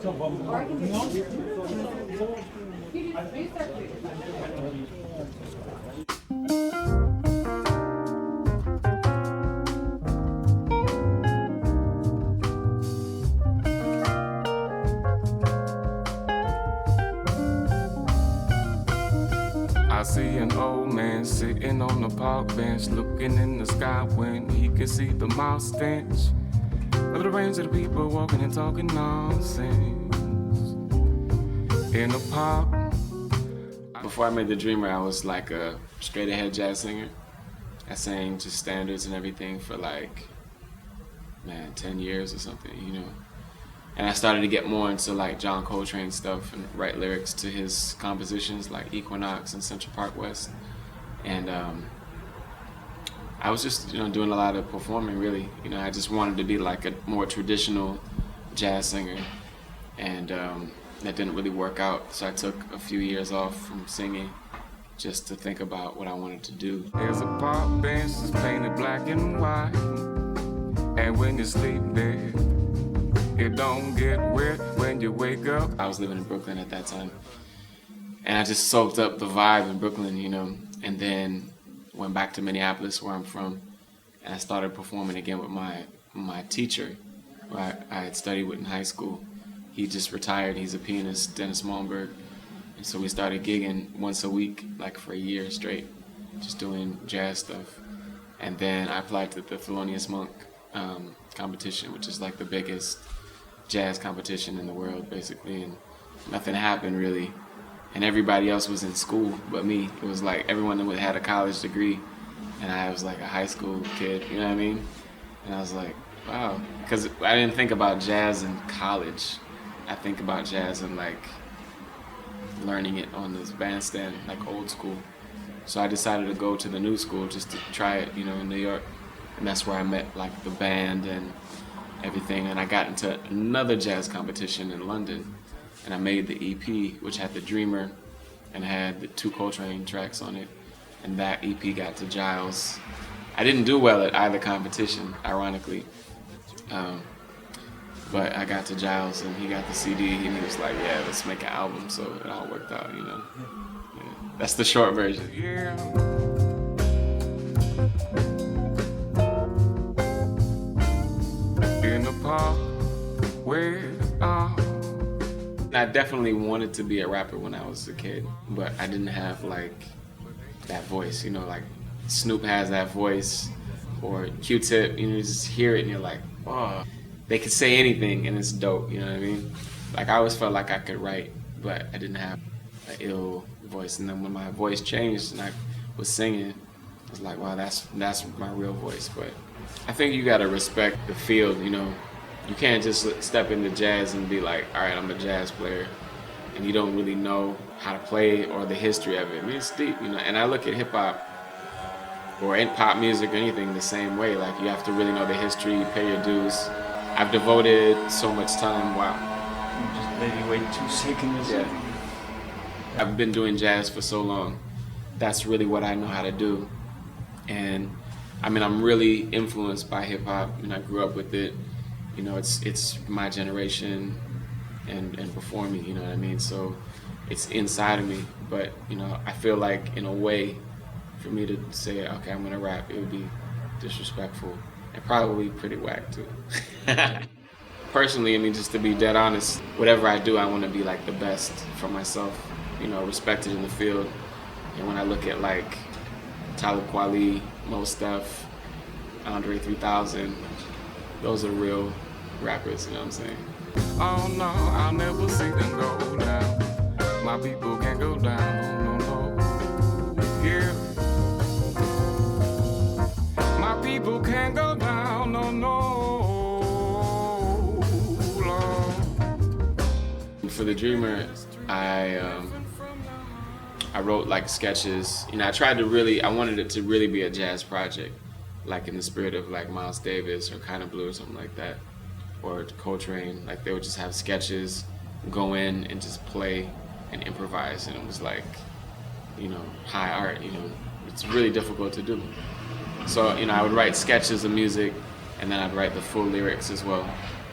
I see an old man sitting on the park bench, looking in the sky when he could see the mouse stench of the range of the people walking and talking nonsense in the park. Before I made The Dreamer, I was like a straight ahead jazz singer. I sang just standards and everything for like, 10 years or something, you know. And I started to get more into like John Coltrane stuff and write lyrics to his compositions like Equinox and Central Park West. And I was just, doing a lot of performing really. I just wanted to be like a more traditional jazz singer. And that didn't really work out. So I took a few years off from singing just to think about what I wanted to do. There's a park bench that's painted black and white. And when you sleep there, it don't get wet when you wake up. I was living in Brooklyn at that time. And I just soaked up the vibe in Brooklyn, and then went back to Minneapolis, where I'm from, and I started performing again with my teacher, who I had studied with in high school. He just retired. He's a pianist, Dennis Malmberg. And so we started gigging once a week, like for a year straight, just doing jazz stuff. And then I applied to the Thelonious Monk competition, which is like the biggest jazz competition in the world, basically, and nothing happened really. And everybody else was in school but me. It was like everyone had a college degree, and I was like a high school kid, you know what I mean? And I was like, wow, because I didn't think about jazz in college. I think about jazz and like learning it on this bandstand, like old school. So I decided to go to the new school just to try it, in New York. And that's where I met like the band and everything. And I got into another jazz competition in London. And I made the EP, which had The Dreamer and had the 2 Coltrane tracks on it. And that EP got to Giles. I didn't do well at either competition, ironically. But I got to Giles and he got the CD and he was like, yeah, let's make an album. So it all worked out, Yeah. That's the short version. Yeah. In the park where I definitely wanted to be a rapper when I was a kid, but I didn't have like that voice, like Snoop has that voice, or Q-Tip, you just hear it and you're like, oh, they could say anything and it's dope, you know what I mean? Like I always felt like I could write, but I didn't have an ill voice. And then when my voice changed and I was singing, I was like, wow, that's my real voice. But I think you gotta respect the field, You can't just step into jazz and be like, all right, I'm a jazz player, and you don't really know how to play it or the history of it. I mean, it's deep, And I look at hip hop or pop music or anything the same way. Like you have to really know the history, you pay your dues. I've devoted so much time. Wow. You just let you wait 2 seconds. Yeah. I've been doing jazz for so long. That's really what I know how to do. And I mean, I'm really influenced by hip hop, I grew up with it. It's my generation and before me, you know what I mean? So it's inside of me. But, I feel like in a way, for me to say, okay, I'm gonna rap, it would be disrespectful and probably pretty whack too. Personally, just to be dead honest, whatever I do, I wanna be like the best for myself, respected in the field. And when I look at like Talib Kweli, Mos Def, Andre 3000, those are real rappers, you know what I'm saying? Oh no, I'll never see them go down. My people can't go down, no, yeah. My people can't go down, no. For The Dreamer, I wrote like sketches. I wanted it to really be a jazz project, like in the spirit of like Miles Davis or Kind of Blue or something like that, or Coltrane. Like they would just have sketches, go in and just play and improvise, and it was like, high art. It's really difficult to do. So I would write sketches of music, and then I'd write the full lyrics as well.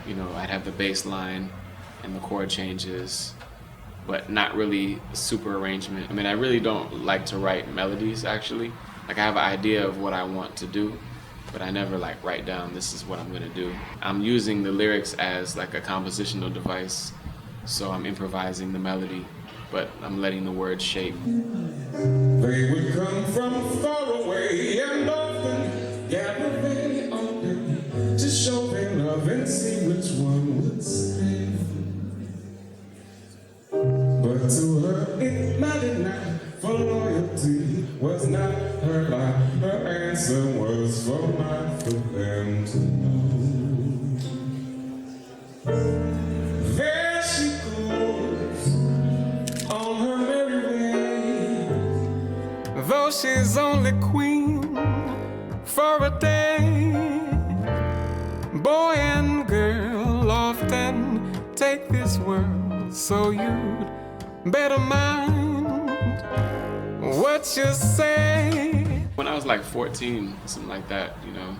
I'd have the bass line, and the chord changes, but not really super arrangement. I mean, I really don't like to write melodies, actually. Like, I have an idea of what I want to do, but I never like write down, this is what I'm gonna do. I'm using the lyrics as like a compositional device, so I'm improvising the melody, but I'm letting the words shape. They would come from far away and often gather very open to show their love and see which one would stay. But to her it mattered not, for loyalty was not her lie. Her answer was for not for them to know. There she goes on her merry way. Though she's only queen for a day, boy and girl often take this world, so you'd better mind what you say. When I was like 14, something like that, you know,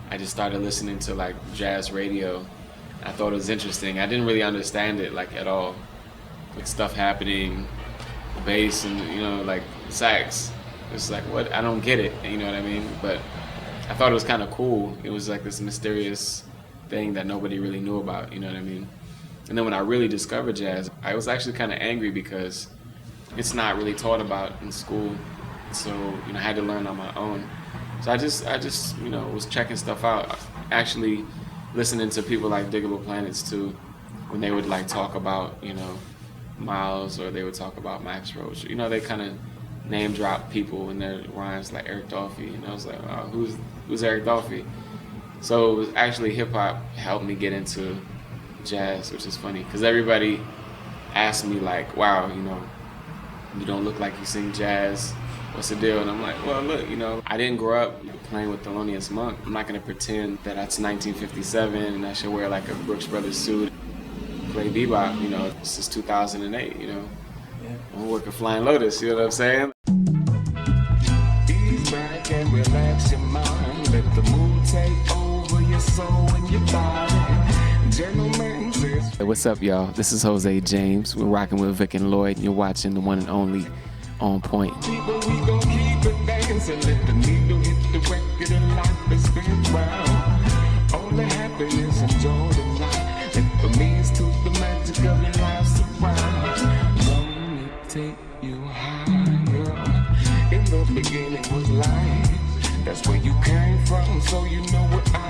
I just started listening to like jazz radio. I thought it was interesting. I didn't really understand it like at all. With stuff happening, bass and, you know, like sax. It's like, what? I don't get it, you know what I mean? But I thought it was kind of cool. It was like this mysterious thing that nobody really knew about, you know what I mean? And then when I really discovered jazz, I was actually kind of angry because it's not really taught about in school. So, you know, I had to learn on my own. So I just, you know, was checking stuff out. Actually listening to people like Diggable Planets too, when they would like talk about, you know, Miles, or they would talk about Max Roach. You know, they kind of name drop people in their rhymes, like Eric Dolphy. And I was like, oh, who's Eric Dolphy? So it was actually hip hop helped me get into jazz, which is funny because everybody asked me like, wow, you know, you don't look like you sing jazz. What's the deal? And I'm like, well, look, you know, I didn't grow up playing with Thelonious Monk. I'm not gonna pretend that that's 1957 and I should wear like a Brooks Brothers suit, play bebop. You know, this is 2008. You know, I'm working Flying Lotus. You know what I'm saying? Ease back and relax your mind. Let the mood take over your soul and your body. Gentlemen, Hey, what's up, y'all? This is Jose James. We're rocking with Vic and Lloyd, and you're watching the one and only On Point. people, we gon' keep it dancing. Let the needle hit the record and life is spin round. Only happiness and joy tonight. And for me, it's to the magic of your life surround. Let me take you higher. In the beginning was life. That's where you came from, so you know what I